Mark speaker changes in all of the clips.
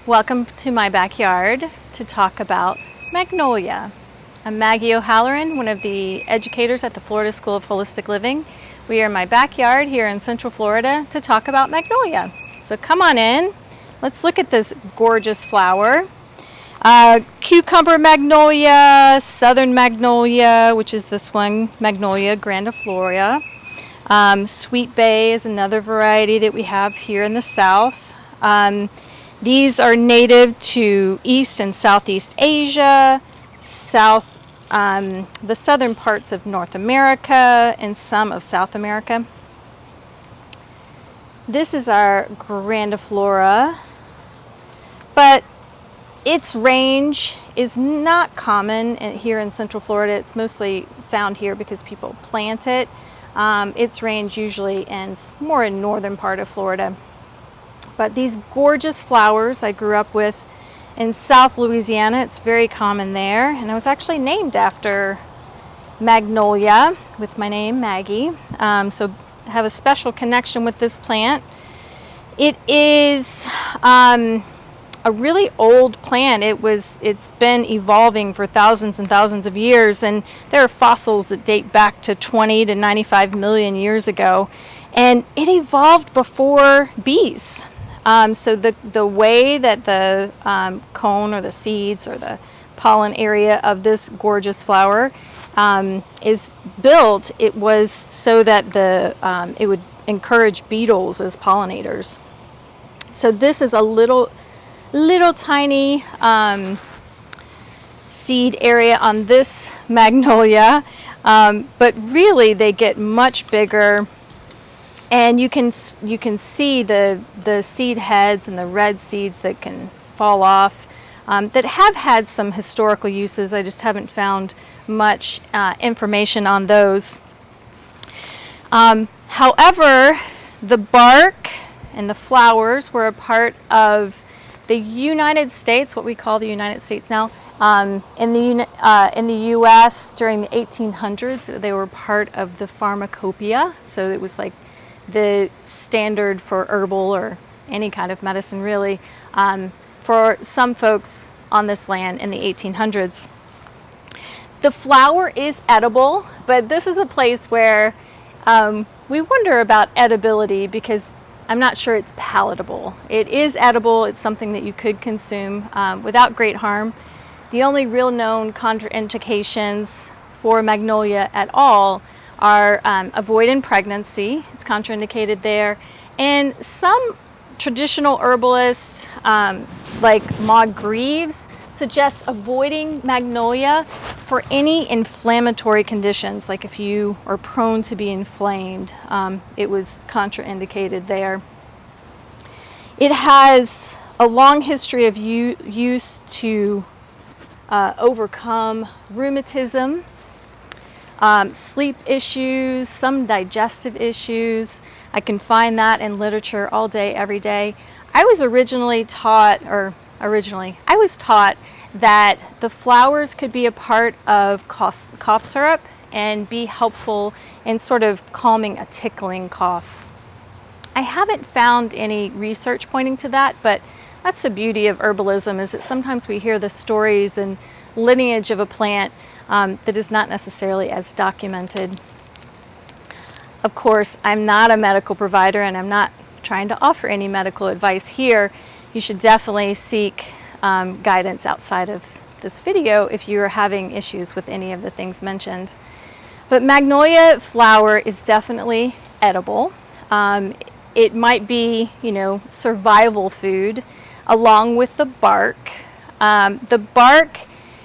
Speaker 1: Welcome to my backyard to talk about Magnolia. I'm Maggie O'Halloran, one of the educators at the Florida School of Holistic Living. We are in my backyard here in Central Florida to talk about Magnolia. So come on in. Let's look at this gorgeous flower. Cucumber Magnolia, Southern Magnolia, which is this one, Magnolia grandiflora. Sweet Bay is another variety that we have here in the south. These are native to East and Southeast Asia, the southern parts of North America, and some of South America. This is our grandiflora, but its range is not common here in Central Florida. It's mostly found here because people plant it. Its range usually ends more in northern part of Florida. But these gorgeous flowers I grew up with in South Louisiana. It's very common there, and I was actually named after Magnolia with my name Maggie. So I have a special connection with this plant. It is a really old plant. It's been evolving for thousands and thousands of years, and there are fossils that date back to 20 to 95 million years ago, and it evolved before bees. So the way that the cone or the seeds or the pollen area of this gorgeous flower is built, it was so that it would encourage beetles as pollinators. So this is a little tiny seed area on this magnolia, but really they get much bigger. And you can see the seed heads and the red seeds that can fall off that have had some historical uses. I just haven't found much information on those. However, the bark and the flowers were a part of the United States, what we call the United States now. In the U.S. during the 1800s, they were part of the pharmacopoeia. So it was like the standard for herbal or any kind of medicine really for some folks on this land in the 1800s. The flower is edible, but this is a place where we wonder about edibility because I'm not sure it's palatable. It is edible. It's something that you could consume without great harm. The only real known contraindications for Magnolia at all are avoiding pregnancy. It's contraindicated there. And some traditional herbalists, like Maud Greaves, suggest avoiding Magnolia for any inflammatory conditions, like if you are prone to be inflamed. It was contraindicated there. It has a long history of use to overcome rheumatism, sleep issues, some digestive issues. I can find that in literature all day, every day. I was taught that the flowers could be a part of cough syrup and be helpful in sort of calming a tickling cough. I haven't found any research pointing to that, but that's the beauty of herbalism, is that sometimes we hear the stories and lineage of a plant that is not necessarily as documented. Of course, I'm not a medical provider and I'm not trying to offer any medical advice here. You should definitely seek guidance outside of this video if you are having issues with any of the things mentioned. But Magnolia flower is definitely edible. It might be, survival food along with the bark. The bark,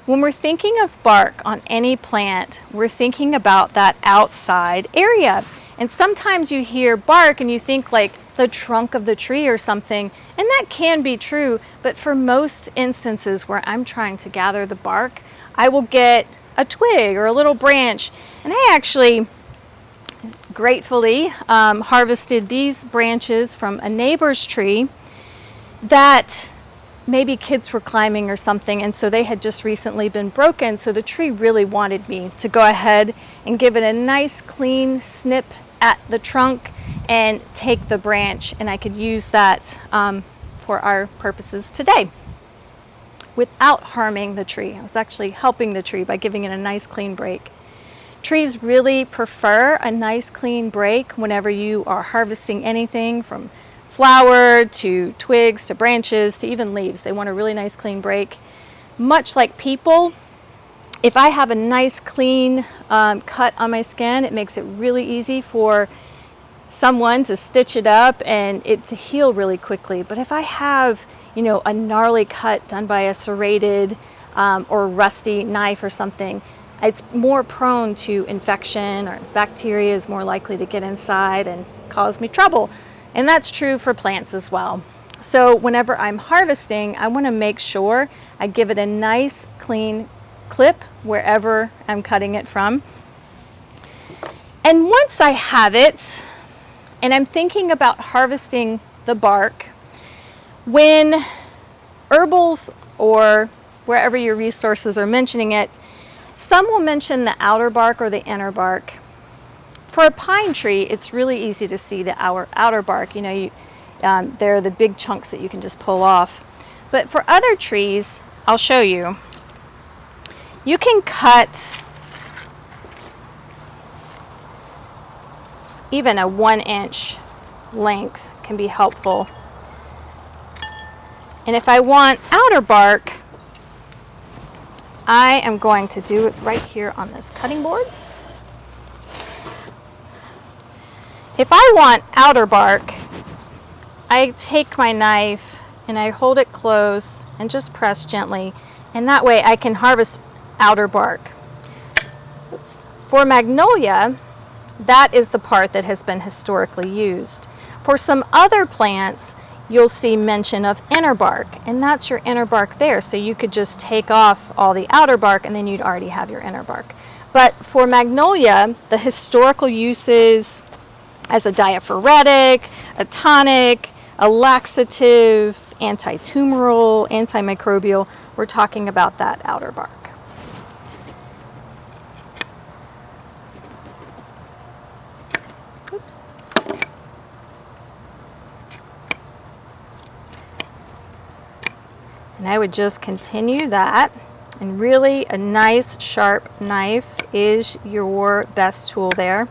Speaker 1: when we're thinking of bark on any plant, we're thinking about that outside area. And sometimes you hear bark and you think like the trunk of the tree or something, and that can be true, but for most instances where I'm trying to gather the bark, I will get a twig or a little branch. And I actually gratefully harvested these branches from a neighbor's tree that maybe kids were climbing or something, and so they had just recently been broken, so the tree really wanted me to go ahead and give it a nice clean snip at the trunk and take the branch, and I could use that for our purposes today without harming the tree. I was actually helping the tree by giving it a nice clean break. Trees really prefer a nice clean break whenever you are harvesting anything from flower to twigs to branches to even leaves. They want a really nice clean break. Much like people, if I have a nice clean cut on my skin, it makes it really easy for someone to stitch it up and it to heal really quickly. But if I have, a gnarly cut done by a serrated or rusty knife or something, it's more prone to infection, or bacteria is more likely to get inside and cause me trouble. And that's true for plants as well. So whenever I'm harvesting, I want to make sure I give it a nice clean clip wherever I'm cutting it from. And once I have it, and I'm thinking about harvesting the bark, when herbals or wherever your resources are mentioning it, some will mention the outer bark or the inner bark. For a pine tree, it's really easy to see the outer bark. They're the big chunks that you can just pull off. But for other trees, I'll show you. You can cut even a 1-inch length can be helpful. And if I want outer bark, I am going to do it right here on this cutting board. If I want outer bark, I take my knife and I hold it close and just press gently, and that way I can harvest outer bark. Oops. For Magnolia, that is the part that has been historically used. For some other plants, you'll see mention of inner bark, and that's your inner bark there. So you could just take off all the outer bark and then you'd already have your inner bark. But for Magnolia, the historical uses as a diaphoretic, a tonic, a laxative, anti-tumoral, antimicrobial, we're talking about that outer bark. Oops. And I would just continue that, and really a nice sharp knife is your best tool there.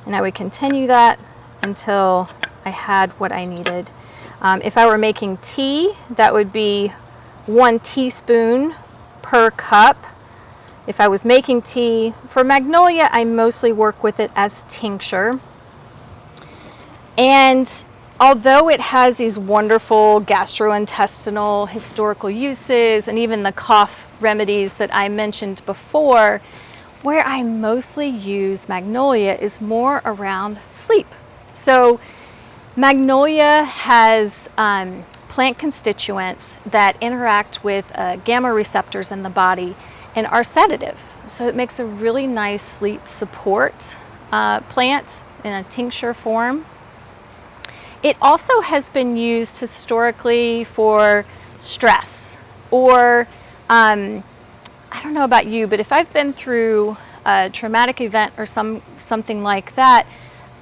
Speaker 1: And I would continue that until I had what I needed. If I were making tea, that would be 1 teaspoon per cup. If I was making tea, for Magnolia, I mostly work with it as tincture. And although it has these wonderful gastrointestinal historical uses and even the cough remedies that I mentioned before, where I mostly use Magnolia is more around sleep. So Magnolia has plant constituents that interact with gamma receptors in the body and are sedative. So it makes a really nice sleep support plant in a tincture form. It also has been used historically for stress, or I don't know about you, but if I've been through a traumatic event or something like that,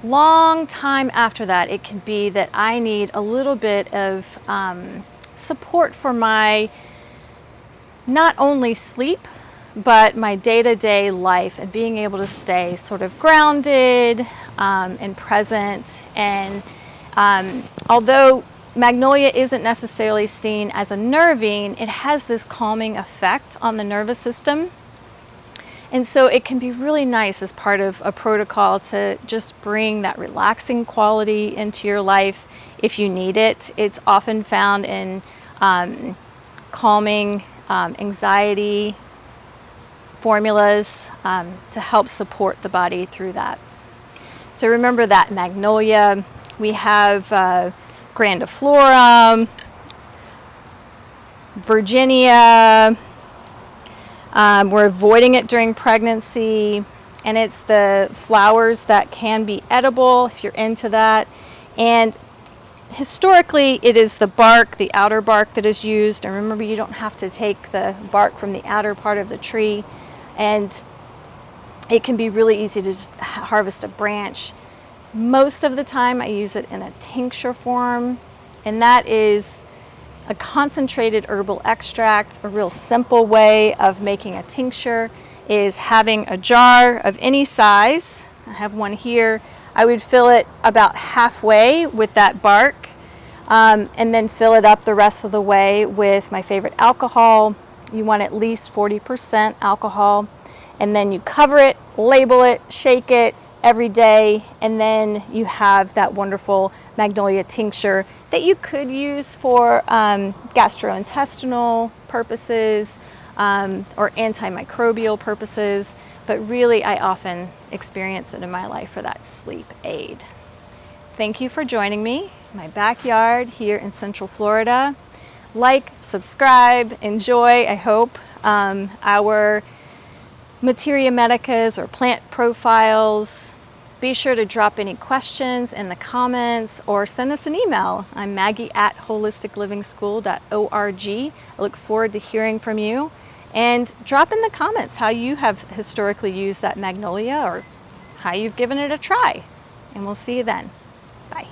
Speaker 1: long time after that, it can be that I need a little bit of support for my not only sleep, but my day-to-day life, and being able to stay sort of grounded and present. And although Magnolia isn't necessarily seen as a nervine, it has this calming effect on the nervous system. And so it can be really nice as part of a protocol to just bring that relaxing quality into your life if you need it. It's often found in calming anxiety formulas to help support the body through that. So remember that Magnolia. We have grandiflora, Virginia. We're avoiding it during pregnancy, and it's the flowers that can be edible if you're into that. And historically, it is the bark, the outer bark, that is used. And remember, you don't have to take the bark from the outer part of the tree, and it can be really easy to just harvest a branch Most of the time I use it in a tincture form, and that is a concentrated herbal extract. A real simple way of making a tincture is having a jar of any size. I have one here. I would fill it about halfway with that bark, and then fill it up the rest of the way with my favorite alcohol. You want at least 40% alcohol, and then you cover it, label it, shake it every day, and then you have that wonderful Magnolia tincture that you could use for gastrointestinal purposes or antimicrobial purposes, but really I often experience it in my life for that sleep aid. Thank you for joining me in my backyard here in Central Florida. Like, subscribe, enjoy, I hope, our Materia Medicas or plant profiles. Be sure to drop any questions in the comments or send us an email. I'm Maggie at holisticlivingschool.org. I look forward to hearing from you. And drop in the comments how you have historically used that Magnolia or how you've given it a try. And we'll see you then. Bye.